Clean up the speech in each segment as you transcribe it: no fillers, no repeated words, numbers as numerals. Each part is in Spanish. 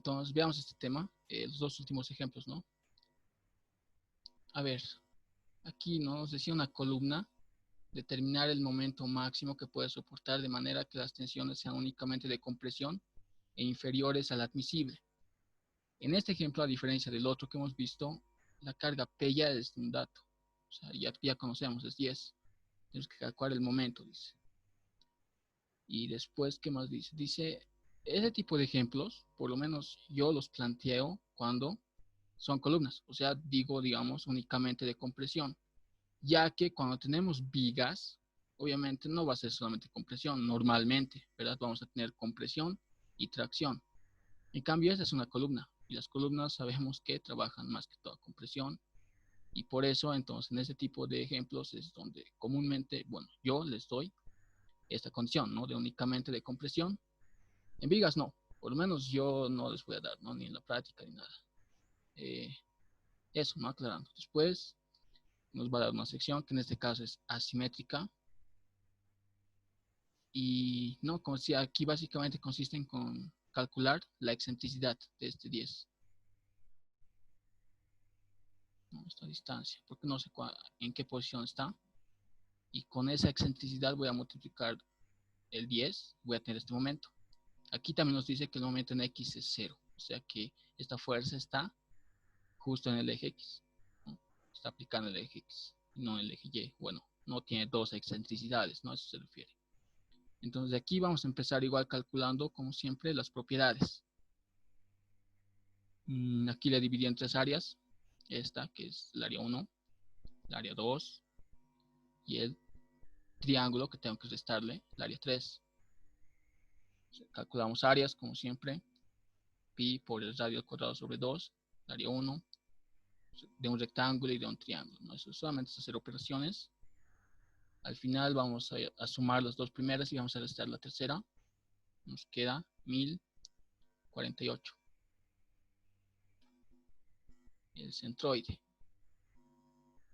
Entonces, veamos este tema, los dos últimos ejemplos, ¿no? A ver, aquí nos decía una columna, determinar el momento máximo que puede soportar de manera que las tensiones sean únicamente de compresión e inferiores al admisible. En este ejemplo, a diferencia del otro que hemos visto, la carga P ya es un dato. O sea, ya conocemos, es 10. Tenemos que calcular el momento, dice. Y después, ¿qué más dice? Dice, ese tipo de ejemplos, por lo menos yo los planteo cuando son columnas. O sea, digamos, únicamente de compresión. Ya que cuando tenemos vigas, obviamente no va a ser solamente compresión, normalmente, ¿verdad? Vamos a tener compresión y tracción. En cambio, esta es una columna. Y las columnas sabemos que trabajan más que toda compresión. Y por eso, entonces, en ese tipo de ejemplos es donde comúnmente, bueno, yo les doy esta condición, ¿no? De únicamente de compresión. En vigas no, por lo menos yo no les voy a dar, ¿no? Ni en la práctica ni nada. Eso, ¿no? Aclarando. Después nos va a dar una sección que en este caso es asimétrica. Y no, como decía, aquí básicamente consiste en calcular la excentricidad de este 10. ¿No? Esta distancia, porque no sé en qué posición está. Y con esa excentricidad voy a multiplicar el 10, voy a tener este momento. Aquí también nos dice que el momento en X es 0, o sea que esta fuerza está justo en el eje X, ¿no? Está aplicando el eje X y no el eje Y. Bueno, no tiene dos excentricidades, ¿no? A eso se refiere. Entonces de aquí vamos a empezar igual calculando, como siempre, las propiedades. Aquí le dividí en tres áreas. Esta, que es el área 1, el área 2 y el triángulo que tengo que restarle, el área 3. Calculamos áreas, como siempre. Pi por el radio al cuadrado sobre 2, el área 1, de un rectángulo y de un triángulo, ¿no? Eso solamente es hacer operaciones. Al final vamos a sumar las dos primeras y vamos a restar la tercera. Nos queda 1048. El centroide.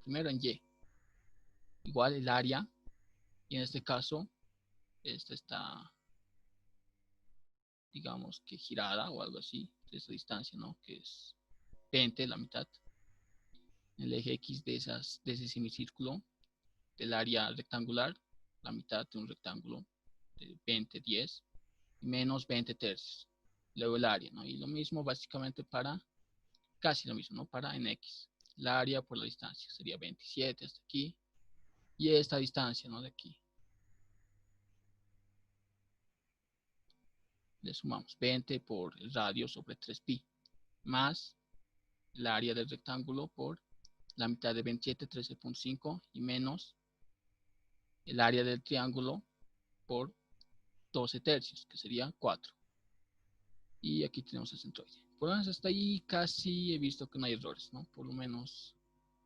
Primero en Y. Igual el área. Y en este caso, esta está, digamos que girada o algo así. De esa distancia, ¿no? Que es 20, la mitad. El eje X de ese semicírculo. Del área rectangular. La mitad de un rectángulo. De 20, 10. Menos 20 tercios. Luego el área, ¿no? Y lo mismo básicamente para, casi lo mismo, ¿no? Para en X. La área por la distancia sería 27 hasta aquí. Y esta distancia, ¿no? De aquí. Le sumamos 20 por el radio sobre 3pi. Más el área del rectángulo por la mitad de 27, 13.5. Y menos el área del triángulo por 12 tercios, que sería 4. Y aquí tenemos el centroide. Por lo menos hasta ahí casi he visto que no hay errores, ¿no? Por lo menos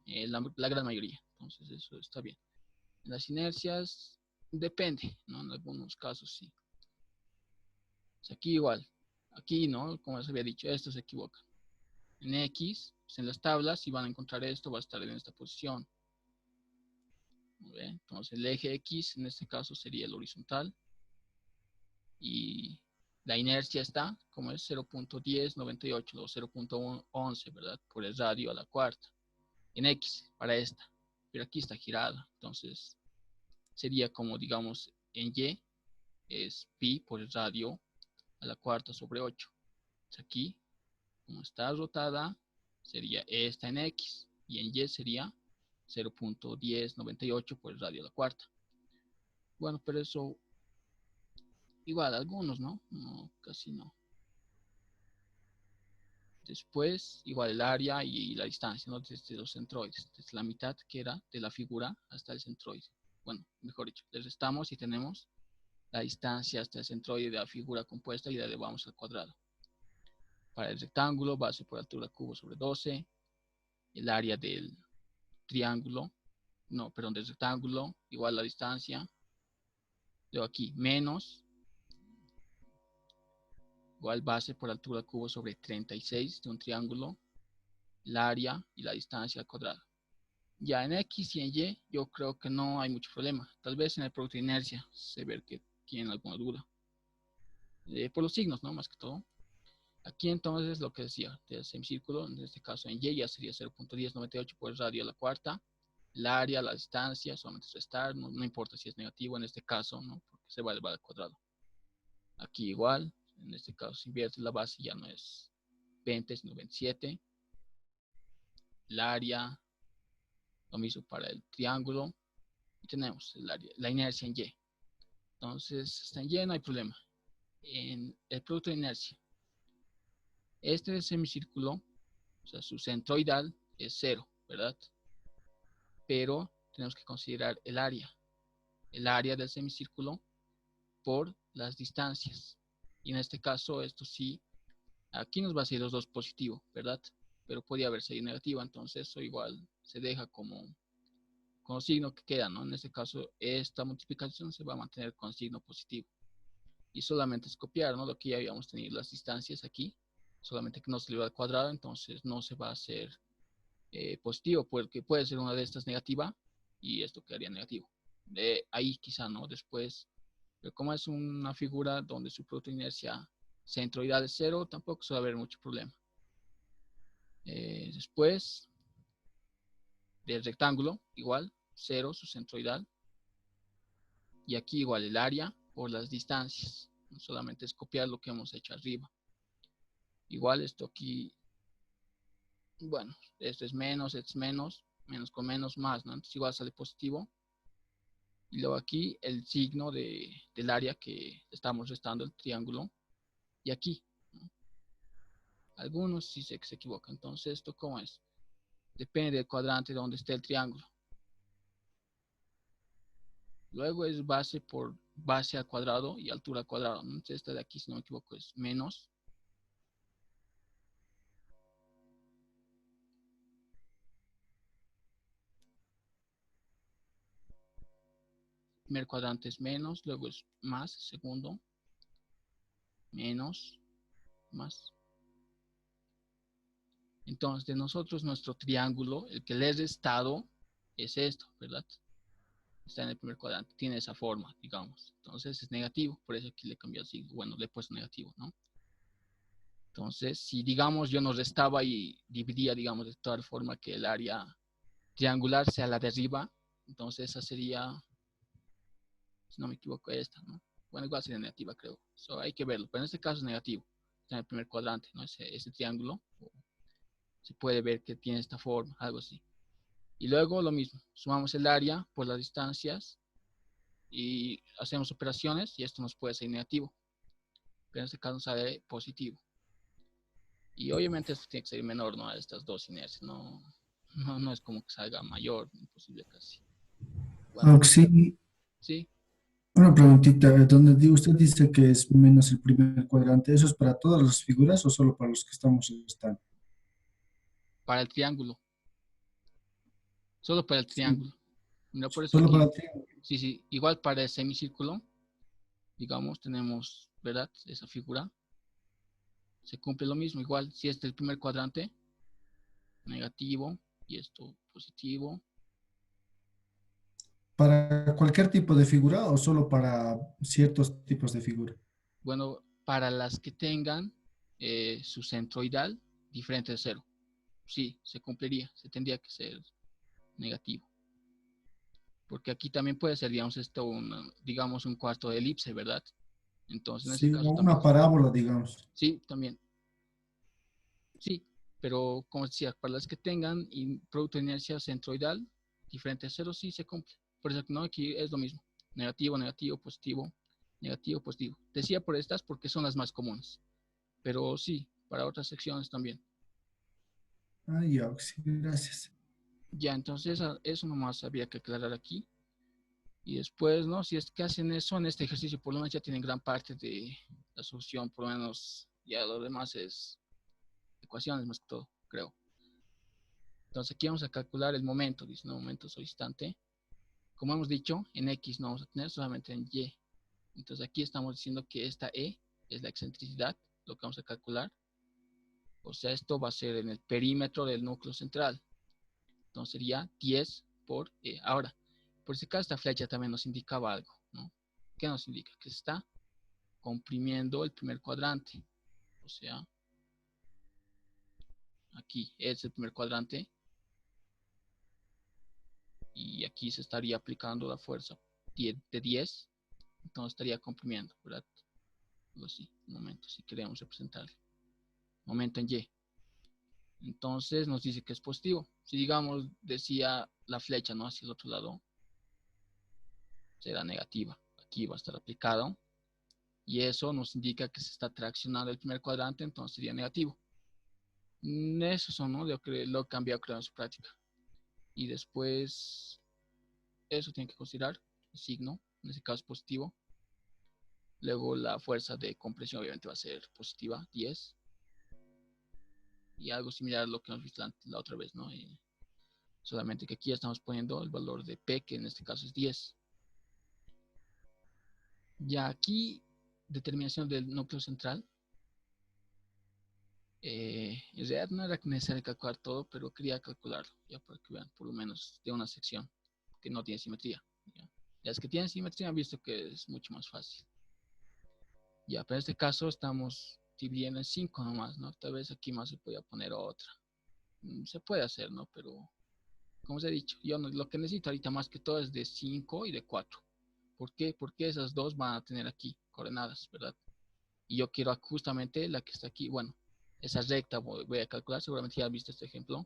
la gran mayoría. Entonces eso está bien. Las inercias depende, ¿no? En algunos casos sí. Pues aquí igual. Aquí, ¿no? Como les había dicho, esto se equivoca. En X, pues en las tablas, si van a encontrar esto, va a estar en esta posición. Entonces el eje X en este caso sería el horizontal. Y la inercia está, como es 0.1098 o 0.11, ¿verdad? Por el radio a la cuarta. En X, para esta. Pero aquí está girada. Entonces sería como, digamos, en Y es pi por el radio a la cuarta sobre 8. Aquí, como está rotada, sería esta en X. Y en Y sería 0.1098 por el radio a la cuarta. Bueno, pero eso, igual, algunos, ¿no? No, casi no. Después, igual el área y la distancia, ¿no? Desde los centroides, desde la mitad que era de la figura hasta el centroide. Bueno, mejor dicho, les restamos y tenemos la distancia hasta el centroide de la figura compuesta y la elevamos al cuadrado. Para el rectángulo, base por altura cubo sobre 12. El área del triángulo, no, perdón, del rectángulo, igual la distancia. Luego aquí, menos, igual base por altura cubo sobre 36 de un triángulo, el área y la distancia al cuadrado. Ya en X y en Y, yo creo que no hay mucho problema. Tal vez en el producto de inercia se ve que tienen alguna duda. Por los signos, ¿no? Más que todo. Aquí entonces lo que decía del semicírculo, en este caso en Y ya sería 0.1098 por el radio a la cuarta. El área, la distancia, solamente es restar, no importa si es negativo en este caso, ¿no? Porque se va a elevar al cuadrado. Aquí igual, en este caso se invierte la base, ya no es 20, sino 27. El área, lo mismo para el triángulo. Y tenemos el área, la inercia en Y. Entonces, está en Y, no hay problema. En el producto de inercia, este semicírculo, o sea, su centroidal es 0, ¿verdad? Pero tenemos que considerar el área del semicírculo por las distancias. Y en este caso, esto sí, aquí nos va a ser los dos positivo, ¿verdad? Pero podría haber sido negativo, entonces eso igual se deja como signo que queda, ¿no? En este caso, esta multiplicación se va a mantener con signo positivo. Y solamente es copiar, ¿no? Lo que ya habíamos tenido, las distancias aquí, solamente que no se le va al cuadrado, entonces no se va a hacer positivo, porque puede ser una de estas negativa y esto quedaría negativo. Ahí quizá, ¿no? Después, pero como es una figura donde su producto de inercia centroidal es 0, tampoco suele haber mucho problema. Después, del rectángulo, igual, 0, su centroidal. Y aquí igual el área por las distancias. No solamente es copiar lo que hemos hecho arriba. Igual esto aquí, bueno, esto es menos con menos más, ¿no? Entonces igual sale positivo. Y luego aquí el signo del área que estamos restando el triángulo. Y aquí, ¿no? Algunos sí se equivocan. Entonces, ¿esto cómo es? Depende del cuadrante donde esté el triángulo. Luego es base por base al cuadrado y altura al cuadrado, ¿no? Entonces esta de aquí, si no me equivoco, es menos. Primer cuadrante es menos, luego es más, segundo, menos, más. Entonces, de nosotros, nuestro triángulo, el que le he restado, es esto, ¿verdad? Está en el primer cuadrante, tiene esa forma, digamos. Entonces es negativo, por eso aquí le cambié el signo. Bueno, le he puesto negativo, ¿no? Entonces, si digamos yo no restaba y dividía, digamos, de tal forma que el área triangular sea la de arriba, entonces esa sería, si no me equivoco, esta, ¿no? Bueno, igual sería negativa, creo. So, hay que verlo, pero en este caso es negativo. Está en el primer cuadrante, ¿no? Ese triángulo. Se puede ver que tiene esta forma, algo así. Y luego lo mismo, sumamos el área por las distancias y hacemos operaciones y esto nos puede ser negativo. Pero en este caso sale positivo. Y obviamente esto tiene que ser menor, ¿no? A estas dos inercias. No es como que salga mayor, imposible casi. Bueno, Aunque sí, sí, una preguntita, donde usted dice que es menos el primer cuadrante, ¿eso es para todas las figuras o solo para los que estamos estando? para el triángulo, solo para el Sí, triángulo. Mira, por eso solo para aquí, el triángulo. sí, sí, igual para el semicírculo, digamos, tenemos, ¿verdad? Esa figura, se cumple lo mismo, igual, si este es el primer cuadrante, negativo, y esto positivo. ¿Para cualquier tipo de figura o solo para ciertos tipos de figura? Bueno, para las que tengan su centroidal diferente de cero, sí, se cumpliría, se tendría que ser negativo. Porque aquí también puede ser, digamos, esto digamos, un cuarto de elipse, ¿verdad? Entonces, en ese Sí, o caso también una parábola, digamos. sí, también, sí, pero como decía, para las que tengan producto de inercia centroidal diferente de cero, sí se cumple. Por eso, no, aquí es lo mismo, negativo, negativo, positivo, negativo, positivo. Decía por estas porque son las más comunes, pero sí, para otras secciones también. Ah, ya, sí, gracias. Ya, entonces eso nomás había que aclarar aquí. Y después, ¿no? Si es que hacen eso en este ejercicio, por lo menos ya tienen gran parte de la solución, por lo menos ya lo demás es ecuaciones más que todo, creo. Entonces aquí vamos a calcular el momento, dice, no, momento o instante. Como hemos dicho, en X no vamos a tener, solamente en Y. Entonces aquí estamos diciendo que esta E es la excentricidad, lo que vamos a calcular. O sea, esto va a ser en el perímetro del núcleo central. Entonces sería 10 por E. Ahora, por si acá esta flecha también nos indicaba algo, ¿no? ¿Qué nos indica? Que se está comprimiendo el primer cuadrante. O sea, Aquí es el primer cuadrante. Y aquí se estaría aplicando la fuerza de 10. Entonces estaría comprimiendo, ¿verdad? Algo así, un momento, si queremos representarlo. Momento en Y. Entonces nos dice que es positivo. Si digamos decía la flecha, ¿no? Hacia el otro lado, será negativa. Aquí va a estar aplicado. Y eso nos indica que se está traccionando el primer cuadrante, entonces sería negativo. Eso son, ¿no? Lo que cambiado creo en su práctica. Y después, eso tiene que considerar el signo, en este caso es positivo. Luego la fuerza de compresión obviamente va a ser positiva, 10. Y algo similar a lo que hemos visto la otra vez, ¿no? Solamente que aquí estamos poniendo el valor de P, que en este caso es 10. Ya aquí, determinación del núcleo central. En realidad no era necesario calcular todo, pero quería calcularlo, ya para que vean por lo menos de una sección que no tiene simetría. ¿Ya? Las que tienen simetría han visto que es mucho más fácil. Ya, pero en este caso estamos dividiendo en 5 nomás, ¿no? Tal vez aquí más se podía poner otra. Se puede hacer, ¿no? Pero, como os he dicho, yo lo que necesito ahorita más que todo es de 5 y de 4. ¿Por qué? Porque esas dos van a tener aquí coordenadas, ¿verdad? Y yo quiero justamente la que está aquí. Bueno, esa recta voy a calcular, seguramente ya has visto este ejemplo.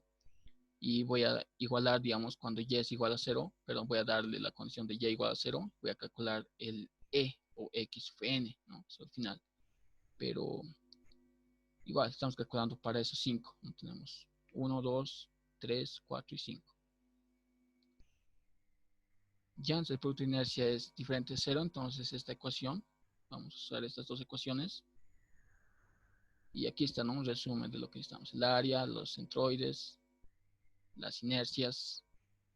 Y voy a igualar, digamos, cuando y es igual a 0, perdón, voy a darle la condición de y igual a 0, voy a calcular el e o x sub n, ¿no? Eso al final. Pero igual, estamos calculando para esos 5, ¿no? Tenemos 1, 2, 3, 4 y 5. Ya, el producto de inercia es diferente de 0, entonces esta ecuación, vamos a usar estas dos ecuaciones. Y aquí está, ¿no? Un resumen de lo que necesitamos. El área, los centroides, las inercias,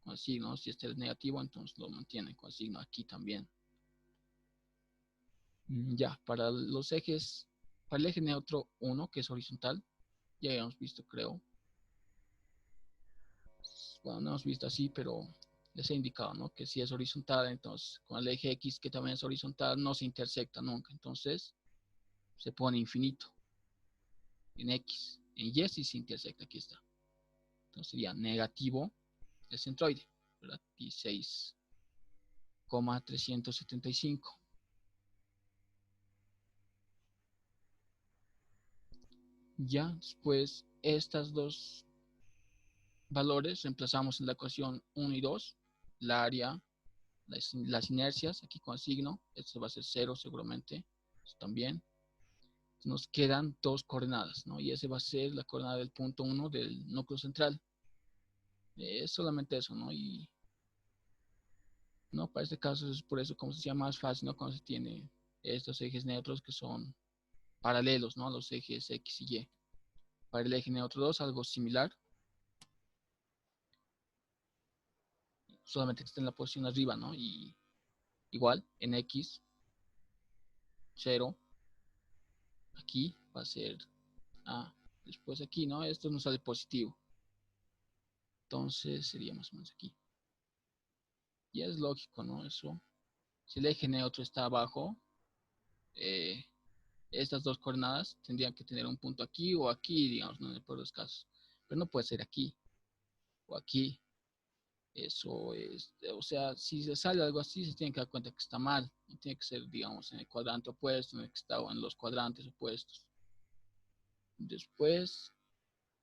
con el signo. Si este es negativo, entonces lo mantiene con el signo aquí también. Ya, para los ejes, para el eje neutro 1, que es horizontal, ya habíamos visto, creo. Bueno, no hemos visto así, pero les he indicado, ¿no? Que si es horizontal, entonces con el eje X, que también es horizontal, no se intersecta nunca. Entonces se pone infinito en X. En Y sí se intersecta, aquí está. Entonces sería negativo el centroide, ¿verdad? 16,375. Ya, después estas dos valores reemplazamos en la ecuación 1 y 2, la área, las inercias, aquí con signo, esto va a ser 0 seguramente, esto también. Nos quedan dos coordenadas, ¿no? Y ese va a ser la coordenada del punto 1 del núcleo central. Es solamente eso, ¿no? Y no, para este caso es por eso como se llama más fácil, ¿no? Cuando se tiene estos ejes neutros que son paralelos, ¿no? A los ejes X y Y. Para el eje neutro 2 algo similar, solamente que está en la posición arriba, ¿no? Y igual en X 0, aquí va a ser A, después aquí, ¿no? Esto nos sale positivo, entonces sería más o menos aquí. Y es lógico, ¿no? Eso, si el eje neutro está abajo, eh, estas dos coordenadas tendrían que tener un punto aquí o aquí, digamos, ¿no? En el peor de los casos, pero no puede ser aquí o aquí. Eso es, o sea, si se sale algo así, se tiene que dar cuenta que está mal. No tiene que ser, digamos, en el cuadrante opuesto, en el que está en los cuadrantes opuestos. Después,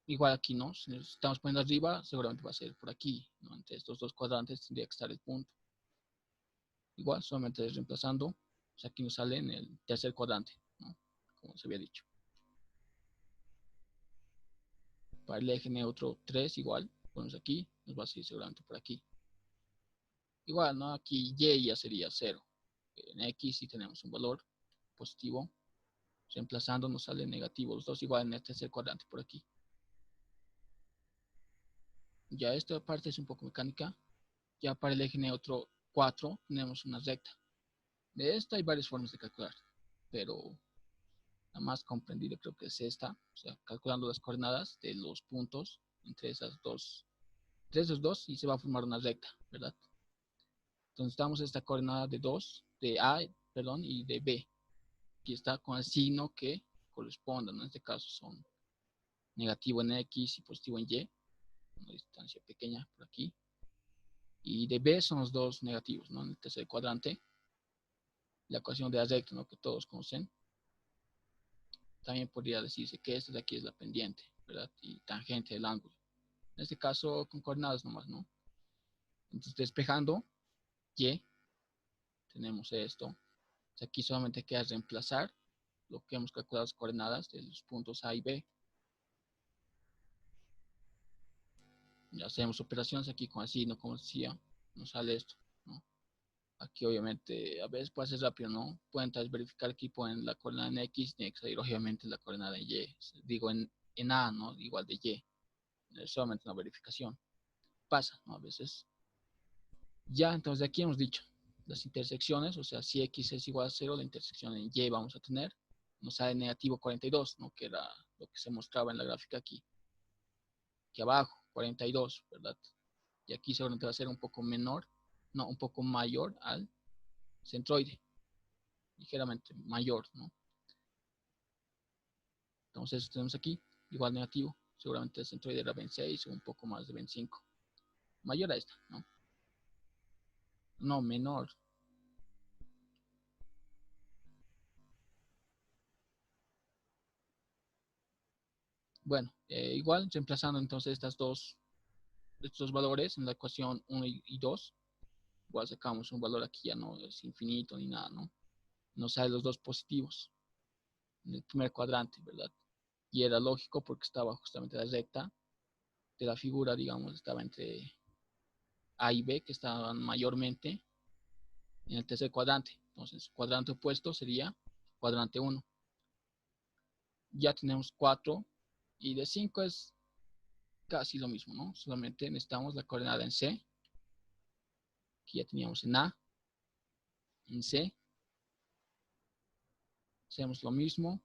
igual aquí, ¿no? Si estamos poniendo arriba, seguramente va a ser por aquí, ¿no? Entre estos dos cuadrantes tendría que estar el punto. Igual, solamente reemplazando, pues aquí nos sale en el tercer cuadrante, ¿no? Como se había dicho. Para el eje neutro 3, igual, ponemos aquí, nos va a salir seguramente por aquí. Igual, ¿no? Aquí Y ya sería 0. En X sí tenemos un valor positivo. Reemplazando nos sale negativo. Los dos igual en el tercer cuadrante por aquí. Ya esta parte es un poco mecánica. Ya para el eje neutro 4 tenemos una recta. De esta hay varias formas de calcular, pero la más comprendida creo que es esta. O sea, calculando las coordenadas de los puntos entre esos dos y se va a formar una recta, ¿verdad? Entonces damos esta coordenada de 2, de A, perdón, y de B. Aquí está con el signo que corresponda, ¿no? En este caso son negativo en X y positivo en Y, una distancia pequeña por aquí. Y de B son los dos negativos, ¿no? En el tercer cuadrante, la ecuación de la recta, ¿no? Que todos conocen. También podría decirse que esta de aquí es la pendiente, ¿verdad? Y tangente del ángulo. En este caso, con coordenadas nomás, ¿no? Entonces, despejando Y, tenemos esto. Aquí solamente queda reemplazar lo que hemos calculado las coordenadas de los puntos A y B. Ya hacemos operaciones aquí con así, ¿no? Como decía, nos sale esto, ¿no? Aquí obviamente, a veces puede ser rápido, ¿no? Pueden tal vez verificar aquí, ponen la coordenada en X, tiene que salir obviamente la coordenada en Y. Digo en A, ¿no? Igual de Y. Es solamente una verificación. Pasa, ¿no? A veces. Ya, entonces de aquí hemos dicho las intersecciones, o sea, si X es igual a 0, la intersección en Y vamos a tener, nos sale negativo 42, ¿no? Que era lo que se mostraba en la gráfica aquí. Aquí abajo, 42, ¿verdad? Y aquí seguramente va a ser un poco menor, no, un poco mayor al centroide, ligeramente mayor, ¿no? Entonces tenemos aquí, igual negativo, seguramente el centroide era 26 o un poco más de 25. Mayor a esta, ¿no? No, menor. Bueno, igual reemplazando entonces estos valores en la ecuación 1 y 2, igual sacamos un valor aquí, ya no es infinito ni nada, ¿no? Nos salen los dos positivos en el primer cuadrante, ¿verdad? Y era lógico porque estaba justamente la recta de la figura, digamos, estaba entre A y B, que estaban mayormente en el tercer cuadrante. Entonces, cuadrante opuesto sería cuadrante 1. Ya tenemos 4 y de 5 es casi lo mismo, ¿no? Solamente necesitamos la coordenada en C, que ya teníamos en A, en C. Hacemos lo mismo.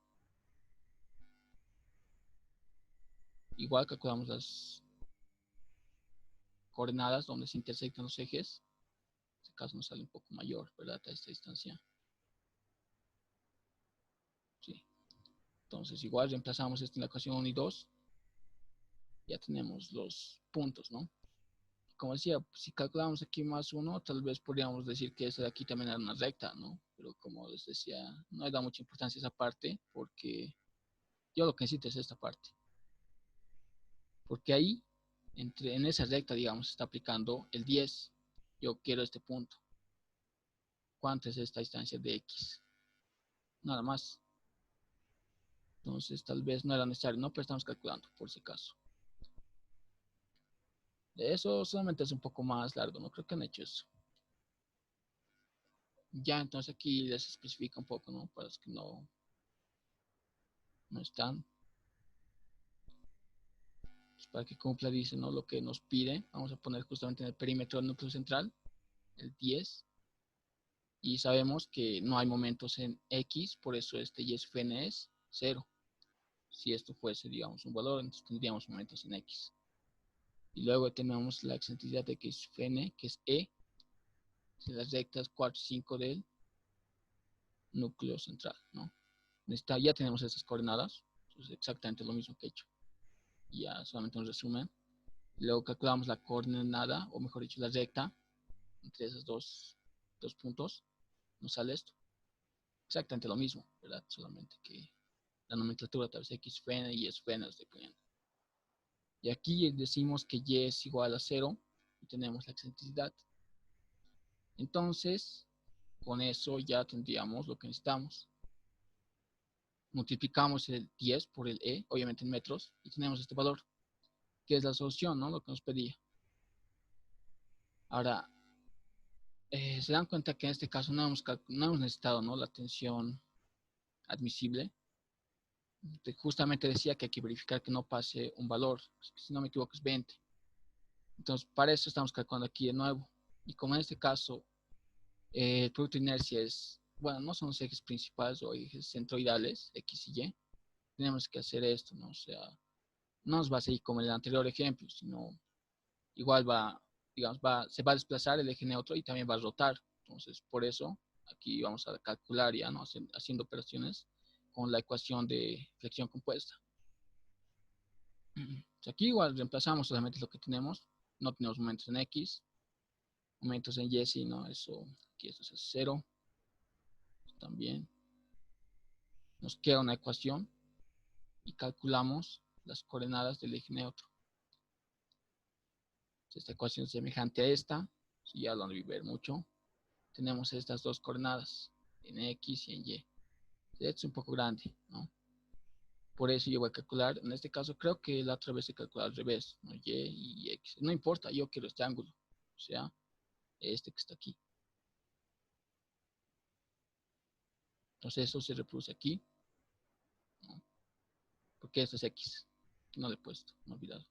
Igual calculamos las coordenadas donde se intersectan los ejes. En este caso nos sale un poco mayor, ¿verdad? A esta distancia. Sí. Entonces, igual reemplazamos esto en la ecuación 1 y 2. Ya tenemos los puntos, ¿no? Como decía, si calculamos aquí más 1, tal vez podríamos decir que esta de aquí también era una recta, ¿no? Pero como les decía, no le da mucha importancia a esa parte, porque yo lo que necesito es esta parte. Porque ahí, en esa recta, digamos, se está aplicando el 10. Yo quiero este punto. ¿Cuánto es esta distancia de X? Nada más. Entonces, tal vez no era necesario, ¿no? Pero estamos calculando, por si acaso. De eso solamente es un poco más largo, no creo que han hecho eso. Ya, entonces aquí les especifica un poco, ¿no? Para los que no están. Pues para que cumpla, dice, ¿no? Lo que nos pide. Vamos a poner justamente en el perímetro del núcleo central, el 10. Y sabemos que no hay momentos en X, por eso este y es Fn es 0. Si esto fuese, digamos, un valor, entonces tendríamos momentos en X. Y luego tenemos la excentricidad de X Fn, que es E, de las rectas 4 y 5 del núcleo central, ¿no? Ya tenemos esas coordenadas, es exactamente lo mismo que he hecho. Y ya solamente un resumen. Luego calculamos la coordenada, o mejor dicho, la recta entre esos dos puntos. Nos sale esto. Exactamente lo mismo, ¿verdad? Solamente que la nomenclatura tal vez X Fn y es Fn dependiendo. Y aquí decimos que Y es igual a 0 y tenemos la excentricidad. Entonces, con eso ya tendríamos lo que necesitamos. Multiplicamos el 10 por el E, obviamente en metros, y tenemos este valor, que es la solución, ¿no? Lo que nos pedía. Ahora, se dan cuenta que en este caso no hemos necesitado, ¿no? La tensión admisible. Justamente decía que hay que verificar que no pase un valor, si no me equivoco es 20. Entonces, para eso estamos calculando aquí de nuevo. Y como en este caso, el producto de inercia es, bueno, no son los ejes principales o ejes centroidales, X y Y, tenemos que hacer esto, ¿no? O sea, no nos va a seguir como en el anterior ejemplo, sino igual digamos, se va a desplazar el eje neutro y también va a rotar. Entonces, por eso, aquí vamos a calcular ya, ¿no? Haciendo operaciones con la ecuación de flexión compuesta. Aquí igual reemplazamos solamente lo que tenemos. No tenemos momentos en X. Momentos en Y, sí, ¿no? Eso, aquí esto es 0. También. Nos queda una ecuación y calculamos las coordenadas del eje neutro. Esta ecuación es semejante a esta. Si ya lo han de ver mucho. Tenemos estas dos coordenadas, en X y en Y. Esto es un poco grande, ¿no? Por eso yo voy a calcular, en este caso creo que la otra vez se calculó al revés, ¿no? Y y X. No importa, yo quiero este ángulo, o sea, este que está aquí. Entonces eso se reproduce aquí, ¿no? Porque esto es X. No le he puesto, me he olvidado.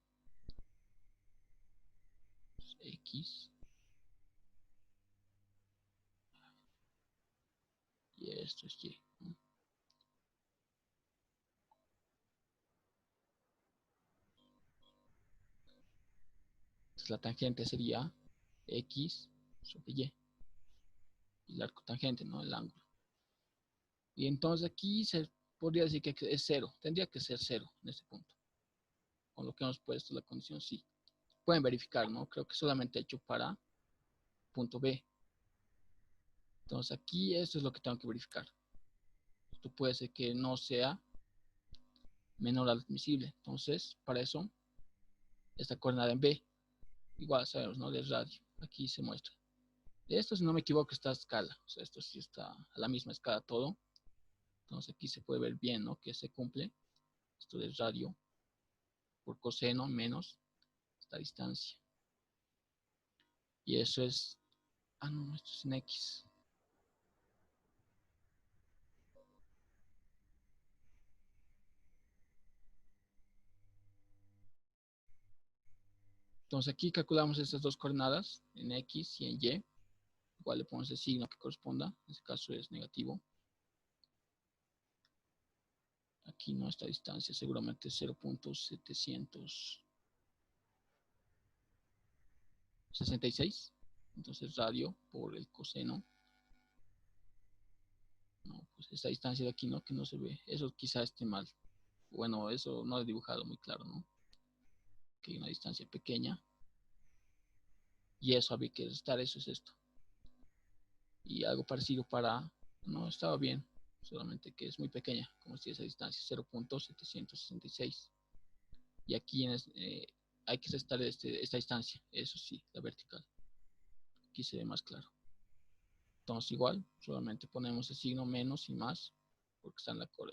X. Y esto es Y, ¿no? Entonces la tangente sería X sobre Y. Y el arco tangente, ¿no? El ángulo. Y entonces aquí se podría decir que es 0. Tendría que ser 0 en este punto. Con lo que hemos puesto la condición sí. Pueden verificar, ¿no? Creo que solamente he hecho para punto B. Entonces aquí esto es lo que tengo que verificar. Esto puede ser que no sea menor al admisible. Entonces, para eso, esta coordenada en B, igual sabemos, ¿no? De radio. Aquí se muestra. Esto, si no me equivoco, está a escala. O sea, esto sí está a la misma escala todo. Entonces aquí se puede ver bien, ¿no? Que se cumple. Esto de radio por coseno menos esta distancia. Y eso es... Ah, no, esto es en X. Entonces aquí calculamos estas dos coordenadas en X y en Y. Igual le ponemos el signo que corresponda. En este caso es negativo. Aquí no, esta distancia seguramente es 0.766. Entonces radio por el coseno. No, pues esta distancia de aquí no, que no se ve. Eso quizá esté mal. Bueno, eso no he dibujado muy claro, ¿no? Que hay una distancia pequeña. Y eso había que restar, eso es esto. Y algo parecido para... No, estaba bien. Solamente que es muy pequeña, como si esa distancia, 0.766. Y aquí hay que restar esta distancia, eso sí, la vertical. Aquí se ve más claro. Entonces igual, solamente ponemos el signo menos y más, porque está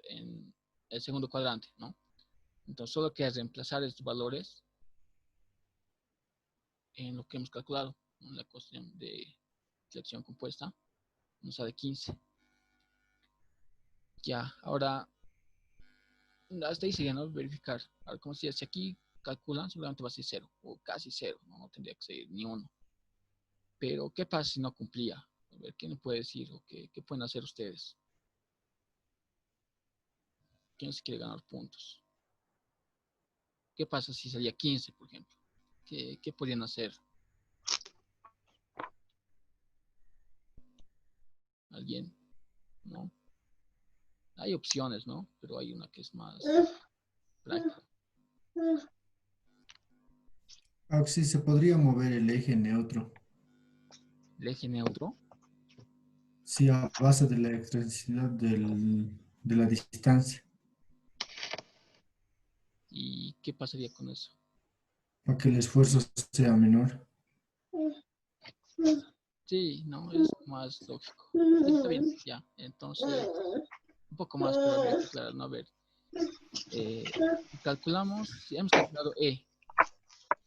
en el segundo cuadrante, ¿no? Entonces solo queda reemplazar estos valores en lo que hemos calculado, en la cuestión de selección compuesta, nos sale 15. Ya, ahora, hasta ahí sigue, ¿no? Verificar. Ahora, como si aquí calculan, seguramente va a ser 0, o casi 0, ¿no? No tendría que ser ni 1. Pero, ¿qué pasa si no cumplía? A ver, ¿quién me puede decir o qué pueden hacer ustedes? ¿Quién se quiere ganar puntos? ¿Qué pasa si salía 15, por ejemplo? ¿Qué podrían hacer? ¿Alguien? ¿No? Hay opciones, ¿no? Pero hay una que es más práctica. Sí, se podría mover el eje neutro. El eje neutro. Sí, a base de la excentricidad de la distancia, ¿Y qué pasaría con eso? para que el esfuerzo sea menor. Sí, no, es más lógico. Sí, está bien, ya. Entonces, un poco más, pero habría que aclarar, ¿no? A ver, calculamos, si hemos calculado E,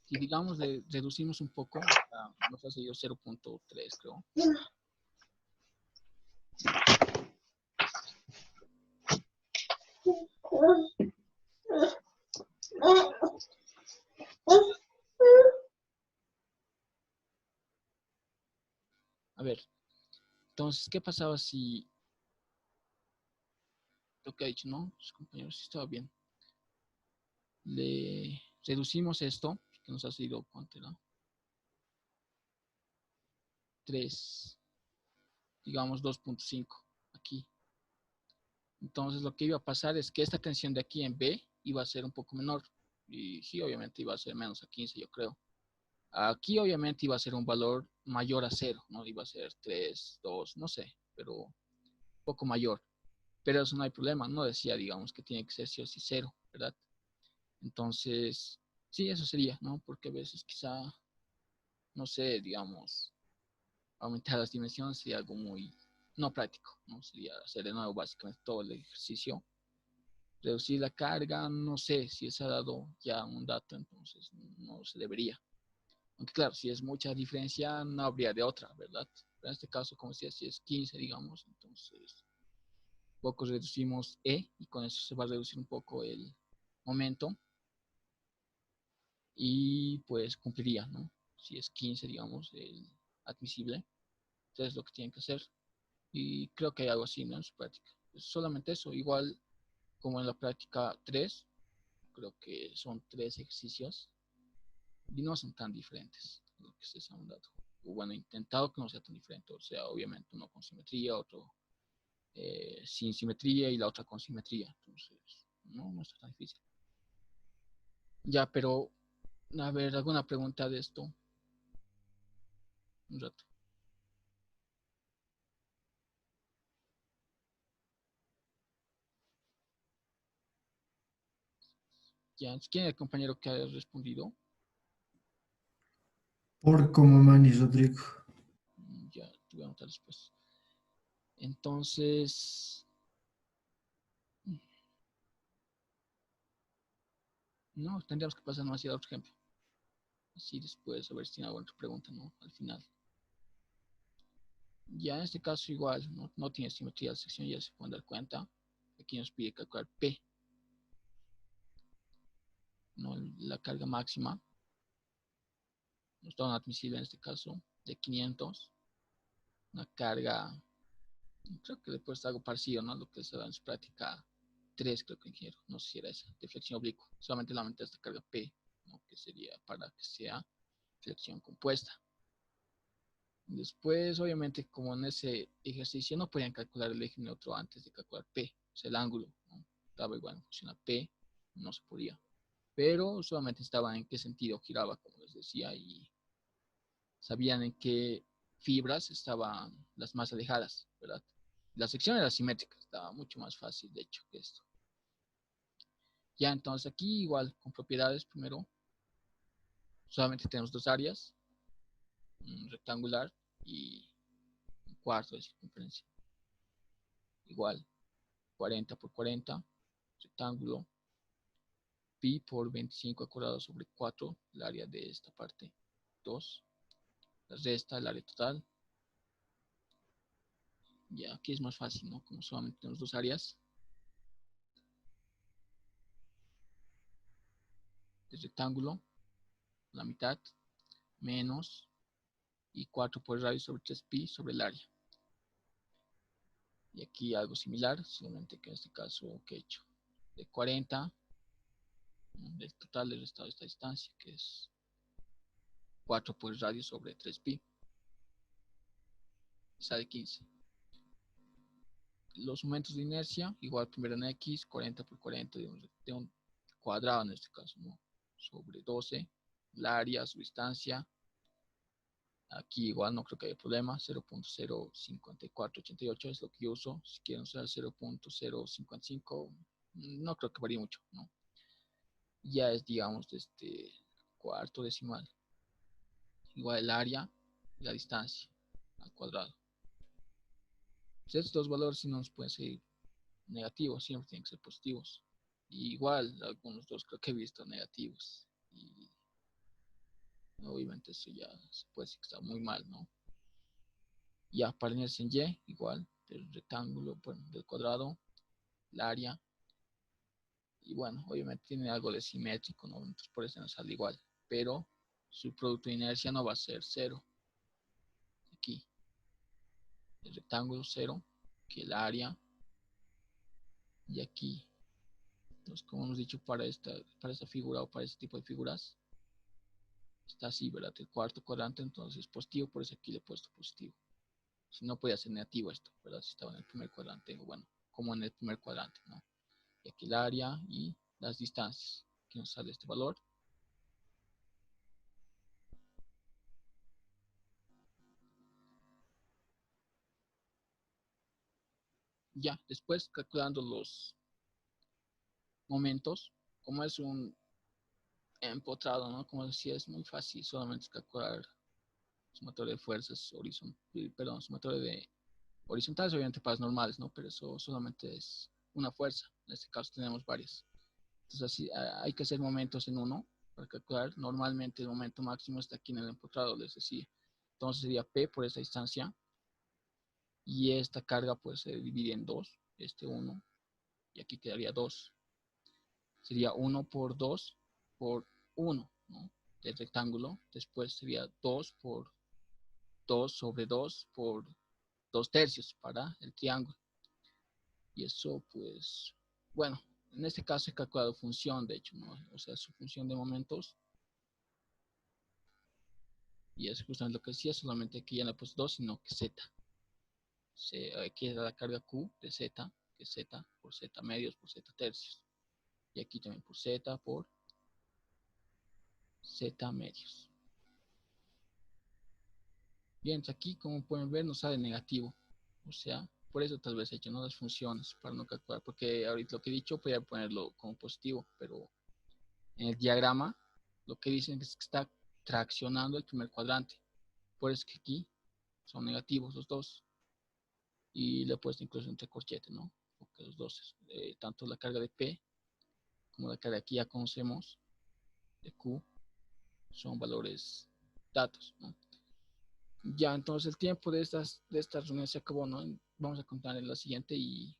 si digamos reducimos un poco, nos ha salido 0.3, creo. A ver, entonces, ¿qué pasaba si lo que ha dicho, no? Sus compañeros, sí estaba bien. Le reducimos esto, que nos ha salido, ¿cuánto era? 3, digamos 2.5 aquí. Entonces lo que iba a pasar es que esta tensión de aquí en B iba a ser un poco menor. Y sí, obviamente iba a ser menos a 15, yo creo. Aquí obviamente iba a ser un valor mayor a cero, ¿no? Iba a ser 3, 2, no sé, pero un poco mayor. Pero eso no hay problema, no decía, digamos, que tiene que ser sí o sí cero, ¿verdad? Entonces, sí, eso sería, ¿no? Porque a veces quizá, no sé, digamos, aumentar las dimensiones sería algo muy no práctico, ¿no? Sería hacer de nuevo básicamente todo el ejercicio. Reducir la carga, no sé si se ha dado ya un dato, entonces no se debería. Aunque claro, si es mucha diferencia, no habría de otra, ¿verdad? Pero en este caso, como decía, si es 15, digamos, entonces poco reducimos E y con eso se va a reducir un poco el momento y pues cumpliría, ¿no? Si es 15, digamos, el admisible, entonces es lo que tienen que hacer. Y creo que hay algo así, ¿no? En su práctica. Es solamente eso, igual como en la práctica 3, creo que son 3 ejercicios y no son tan diferentes lo que se han dado. O bueno, he intentado que no sea tan diferente, o sea, obviamente uno con simetría, otro sin simetría y la otra con simetría. Entonces, no está tan difícil. Ya, pero, a ver, ¿alguna pregunta de esto? Un rato. Ya, ¿quién es el compañero que ha respondido? Por como Manny Rodrigo. Ya, te voy a anotar después. Entonces, no, tendríamos que pasar más a otro ejemplo. Así después, a ver si tiene alguna otra pregunta, ¿no? Al final. Ya en este caso igual, no tiene simetría de sección, ya se pueden dar cuenta. Aquí nos pide calcular P, ¿no? La carga máxima. Nos da una admisible en este caso de 500. Una carga, creo que después algo parecido, ¿no? Lo que se da en su práctica 3, creo que ingeniero, no sé si era esa, de flexión oblicua. Solamente la aumenta esta carga P, ¿no? Que sería para que sea flexión compuesta. Después, obviamente, como en ese ejercicio no podían calcular el eje neutro antes de calcular P, o sea, el ángulo, ¿no? Estaba igual en función a P, no se podía. Pero solamente estaba en qué sentido giraba, como les decía, y sabían en qué fibras estaban las más alejadas, ¿verdad? La sección era simétrica, estaba mucho más fácil, de hecho, que esto. Ya, entonces aquí igual, con propiedades, primero, solamente tenemos dos áreas, un rectangular y un cuarto de circunferencia. Igual, 40 por 40, rectángulo, pi por 25 al cuadrado sobre 4, el área de esta parte, 2, la resta, el área total. Ya, aquí es más fácil, ¿no? Como solamente tenemos dos áreas, el rectángulo, la mitad, menos, y 4 por el radio sobre 3pi sobre el área. Y aquí algo similar, solamente que en este caso, ¿qué he hecho? De 40, del total del estado de esta distancia, que es 4 por el radio sobre 3pi, sale 15. Los momentos de inercia, igual primero en x, 40 por 40 de un cuadrado en este caso, ¿no? Sobre 12, la área, su distancia. Aquí igual no creo que haya problema, 0.05488 es lo que yo uso. Si quieren usar 0.055, no creo que varíe mucho, ¿no? Ya es, digamos, de este cuarto decimal. Igual el área y la distancia al cuadrado. Pues estos dos valores si no nos pueden ser negativos, siempre tienen que ser positivos. Y igual, algunos dos creo que he visto negativos. Y obviamente eso ya se puede decir que está muy mal, ¿no? Ya para inercia en Y, igual, del rectángulo, bueno, del cuadrado, el área. Y bueno, obviamente tiene algo de simétrico, ¿no? Entonces por eso nos sale igual. Pero su producto de inercia no va a ser cero. Aquí, el rectángulo cero, que el área. Y aquí, entonces como hemos dicho para esta figura o para este tipo de figuras, está así, ¿verdad? El cuarto cuadrante, entonces es positivo, por eso aquí le he puesto positivo. Si no podía ser negativo esto, ¿verdad? Si estaba en el primer cuadrante, o bueno, como en el primer cuadrante, ¿no? Y aquí el área y las distancias, aquí nos sale este valor. Ya, después calculando los momentos, como es un empotrado, ¿no? Como decía, es muy fácil solamente calcular sumatoria de fuerzas sumatoria de horizontales, obviamente para las normales, ¿no? Pero eso solamente es una fuerza. En este caso tenemos varias. Entonces así, hay que hacer momentos en uno para calcular. Normalmente el momento máximo está aquí en el empotrado, les decía. Entonces sería P por esta distancia. Y esta carga pues se divide en 2, este 1, y aquí quedaría 2. Sería 1 por 2 por 1, ¿no? Del rectángulo. Después sería 2 por 2 sobre 2 por 2 tercios para el triángulo. Y eso pues, bueno, en este caso he calculado función, de hecho, ¿no? O sea, su función de momentos. Y es justamente lo que decía, solamente que ya no he puesto 2, sino que z. Aquí era la carga Q de z, que es z por z medios por z tercios. Y aquí también por z por z medios. Bien, aquí como pueden ver nos sale negativo. O sea, por eso tal vez he hecho ¿no? las funciones para no calcular. Porque ahorita lo que he dicho podría ponerlo como positivo. Pero en el diagrama lo que dicen es que está traccionando el primer cuadrante. Por eso que aquí son negativos los dos. Y le he puesto incluso entre corchetes, ¿no? Porque los dos, tanto la carga de P como la carga aquí ya conocemos de Q, son valores datos, ¿no? Ya, entonces el tiempo de estas reuniones se acabó, ¿no? Vamos a contar en la siguiente y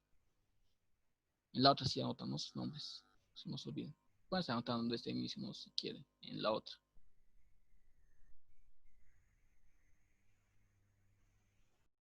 en la otra sí anotamos sus nombres, si no se olviden. Pueden estar anotando desde el inicio, ¿no? Si quieren, en la otra.